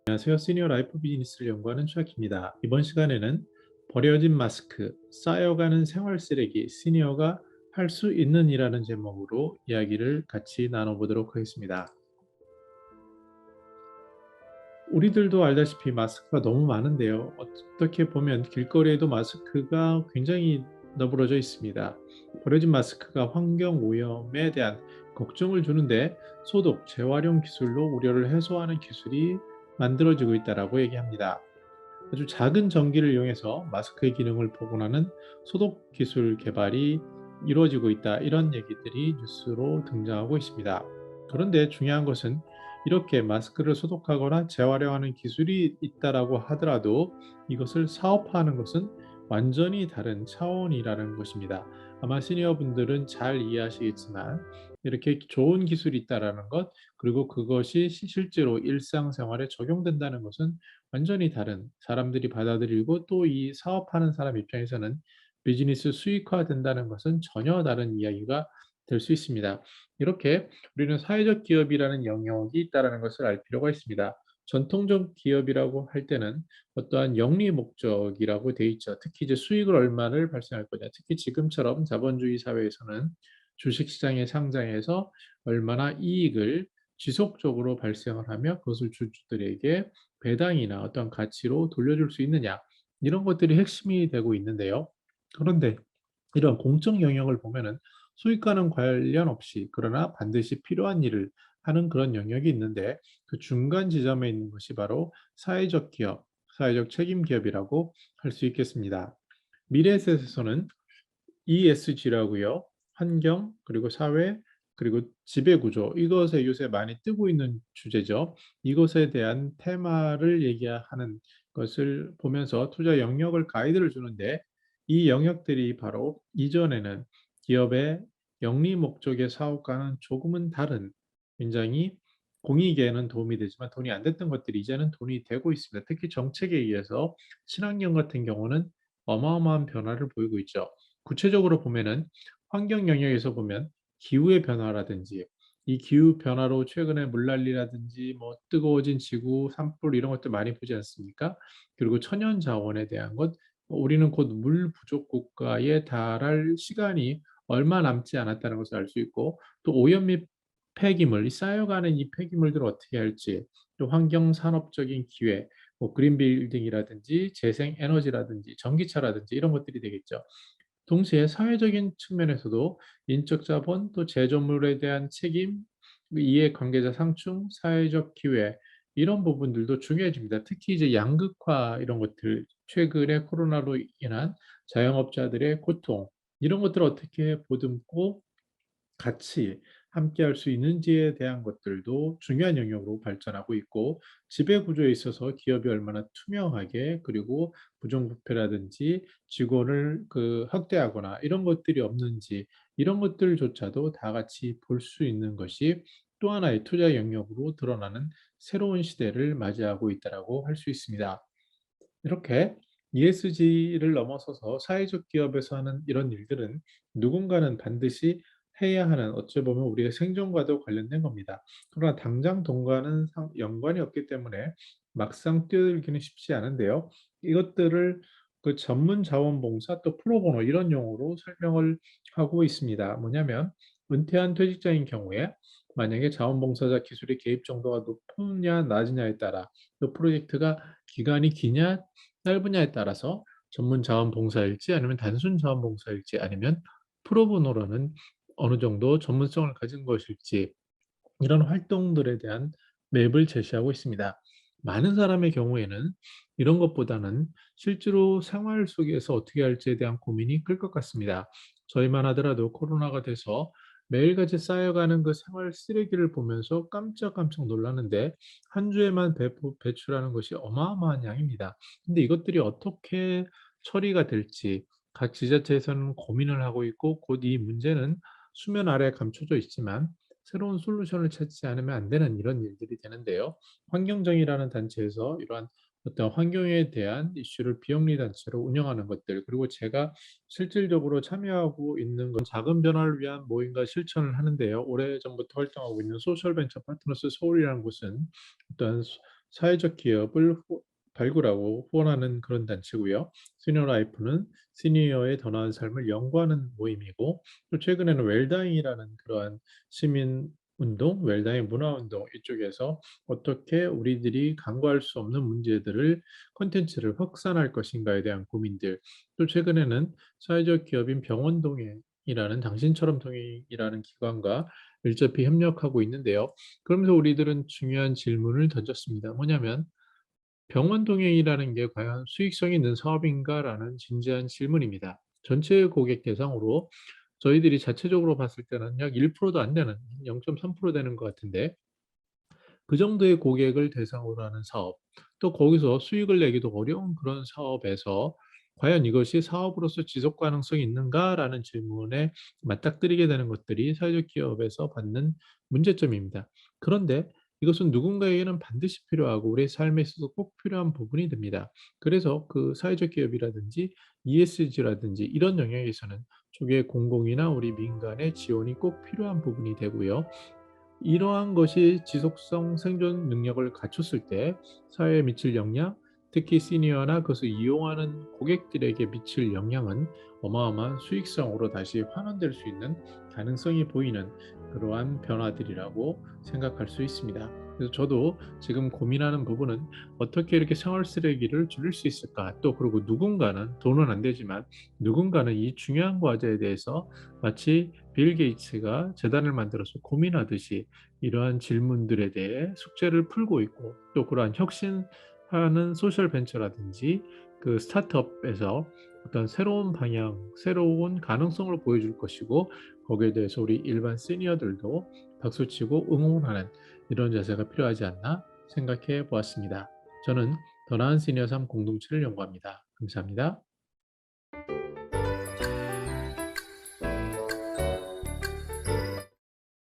안녕하세요. 시니어 라이프 비즈니스를 연구하는 최학입니다. 이번 시간에는 버려진 마스크, 쌓여가는 생활 쓰레기, 시니어가 할 수 있는 일이라는 제목으로 이야기를 같이 나눠보도록 하겠습니다. 우리들도 알다시피 마스크가 너무 많은데요. 어떻게 보면 길거리에도 마스크가 굉장히 너부러져 있습니다. 버려진 마스크가 환경 오염에 대한 걱정을 주는데 소독, 재활용 기술로 우려를 해소하는 기술이 만들어지고 있다고 얘기합니다. 아주 작은 전기를 이용해서 마스크의 기능을 복원하는 소독 기술 개발이 이루어지고 있다. 이런 얘기들이 뉴스로 등장하고 있습니다. 그런데 중요한 것은 이렇게 마스크를 소독하거나 재활용하는 기술이 있다라고 하더라도 이것을 사업화하는 것은 완전히 다른 차원이라는 것입니다. 아마 시니어분들은 잘 이해하시겠지만 이렇게 좋은 기술이 있다라는 것, 그리고 그것이 실제로 일상생활에 적용된다는 것은 완전히 다른, 사람들이 받아들이고 또 이 사업하는 사람 입장에서는 비즈니스 수익화된다는 것은 전혀 다른 이야기가 될 수 있습니다. 이렇게 우리는 사회적 기업이라는 영역이 있다는 것을 알 필요가 있습니다. 전통적 기업이라고 할 때는 어떠한 영리 목적이라고 돼 있죠. 특히 이제 수익을 얼마를 발생할 거냐. 특히 지금처럼 자본주의 사회에서는 주식시장에 상장해서 얼마나 이익을 지속적으로 발생을 하며 그것을 주주들에게 배당이나 어떤 가치로 돌려줄 수 있느냐, 이런 것들이 핵심이 되고 있는데요. 그런데 이런 공적 영역을 보면은 수익과는 관련 없이 그러나 반드시 필요한 일을 하는 그런 영역이 있는데 그 중간 지점에 있는 것이 바로 사회적 기업, 사회적 책임 기업이라고 할 수 있겠습니다. 미래에셋에서는 ESG라고요. 환경, 그리고 사회, 그리고 지배구조, 이것에 요새 많이 뜨고 있는 주제죠. 이것에 대한 테마를 얘기하는 것을 보면서 투자 영역을 가이드를 주는데 이 영역들이 바로 이전에는 기업의 영리 목적의 사업과는 조금은 다른, 굉장히 공익에는 도움이 되지만 돈이 안 됐던 것들이 이제는 돈이 되고 있습니다. 특히 정책에 의해서 친환경 같은 경우는 어마어마한 변화를 보이고 있죠. 구체적으로 보면은 환경 영역에서 보면 기후의 변화라든지 이 기후 변화로 최근에 물난리라든지 뭐 뜨거워진 지구, 산불 이런 것들 많이 보지 않습니까? 그리고 천연 자원에 대한 것, 우리는 곧 물 부족 국가에 달할 시간이 얼마 남지 않았다는 것을 알 수 있고 또 오염 및 폐기물, 이 쌓여가는 이 폐기물들을 어떻게 할지, 또 환경 산업적인 기회, 뭐 그린 빌딩이라든지 재생 에너지라든지 전기차라든지 이런 것들이 되겠죠. 동시에 사회적인 측면에서도 인적 자본, 또 제조물에 대한 책임, 이해 관계자 상충, 사회적 기회 이런 부분들도 중요해집니다. 특히 이제 양극화 이런 것들, 최근에 코로나로 인한 자영업자들의 고통 이런 것들을 어떻게 보듬고 같이 함께할 수 있는지에 대한 것들도 중요한 영역으로 발전하고 있고 지배 구조에 있어서 기업이 얼마나 투명하게 그리고 부정부패라든지 직원을 학대하거나 이런 것들이 없는지 이런 것들조차도 다 같이 볼 수 있는 것이 또 하나의 투자 영역으로 드러나는 새로운 시대를 맞이하고 있다라고 할 수 있습니다. 이렇게 ESG를 넘어서서 사회적 기업에서 하는 이런 일들은 누군가는 반드시 해야 하는, 어찌 보면 우리의 생존과도 관련된 겁니다. 그러나 당장 돈과는 연관이 없기 때문에 막상 뛰어들기는 쉽지 않은데요. 이것들을 그 전문 자원봉사 또 프로보노 이런 용어로 설명을 하고 있습니다. 뭐냐면 은퇴한 퇴직자인 경우에 만약에 자원봉사자 기술의 개입 정도가 높으냐 낮으냐에 따라 또 프로젝트가 기간이 기냐 짧으냐에 따라서 전문 자원봉사일지 아니면 단순 자원봉사일지 아니면 프로보노라는 어느 정도 전문성을 가진 것일지 이런 활동들에 대한 맵을 제시하고 있습니다. 많은 사람의 경우에는 이런 것보다는 실제로 생활 속에서 어떻게 할지에 대한 고민이 클 것 같습니다. 저희만 하더라도 코로나가 돼서 매일같이 쌓여가는 그 생활 쓰레기를 보면서 깜짝깜짝 놀라는데 한 주에만 배출하는 것이 어마어마한 양입니다. 근데 이것들이 어떻게 처리가 될지 각 지자체에서는 고민을 하고 있고 곧 이 문제는 수면 아래 감춰져 있지만 새로운 솔루션을 찾지 않으면 안 되는 이런 일들이 되는데요. 환경정의라는 단체에서 이러한 어떤 환경에 대한 이슈를 비영리 단체로 운영하는 것들, 그리고 제가 실질적으로 참여하고 있는 건 작은 변화를 위한 모임과 실천을 하는데요. 오래전부터 활동하고 있는 소셜벤처 파트너스 서울이라는 곳은 어떤 사회적 기업을 발굴하고 후원하는 그런 단체고요. 시니어 라이프는 시니어의 더 나은 삶을 연구하는 모임이고, 또 최근에는 웰다잉이라는 그러한 시민 운동, 웰다잉 문화 운동 이쪽에서 어떻게 우리들이 간과할 수 없는 문제들을 콘텐츠를 확산할 것인가에 대한 고민들, 또 최근에는 사회적 기업인 병원동행이라는 당신처럼 동행이라는 기관과 밀접히 협력하고 있는데요. 그러면서 우리들은 중요한 질문을 던졌습니다. 뭐냐면 병원 동행이라는 게 과연 수익성이 있는 사업인가라는 진지한 질문입니다. 전체 고객 대상으로 저희들이 자체적으로 봤을 때는 약 1%도 안 되는 0.3% 되는 것 같은데, 그 정도의 고객을 대상으로 하는 사업, 또 거기서 수익을 내기도 어려운 그런 사업에서 과연 이것이 사업으로서 지속 가능성이 있는가라는 질문에 맞닥뜨리게 되는 것들이 사회적 기업에서 받는 문제점입니다. 그런데 이것은 누군가에게는 반드시 필요하고 우리의 삶에 있어서 꼭 필요한 부분이 됩니다. 그래서 그 사회적 기업이라든지 ESG라든지 이런 영역에서는 조계 공공이나 우리 민간의 지원이 꼭 필요한 부분이 되고요. 이러한 것이 지속성 생존 능력을 갖췄을 때 사회에 미칠 영향, 특히 시니어나 그것을 이용하는 고객들에게 미칠 영향은 어마어마한 수익성으로 다시 환원될 수 있는 가능성이 보이는 그러한 변화들이라고 생각할 수 있습니다. 그래서 저도 지금 고민하는 부분은 어떻게 이렇게 생활 쓰레기를 줄일 수 있을까? 또 그리고 누군가는 돈은 안 되지만 누군가는 이 중요한 과제에 대해서 마치 빌 게이츠가 재단을 만들어서 고민하듯이 이러한 질문들에 대해 숙제를 풀고 있고, 또 그러한 혁신하는 소셜 벤처라든지 그 스타트업에서 어떤 새로운 방향, 새로운 가능성을 보여줄 것이고, 거기에 대해서 우리 일반 시니어들도 박수치고 응원하는 이런 자세가 필요하지 않나 생각해 보았습니다. 저는 더 나은 시니어 삶 공동체를 연구합니다. 감사합니다.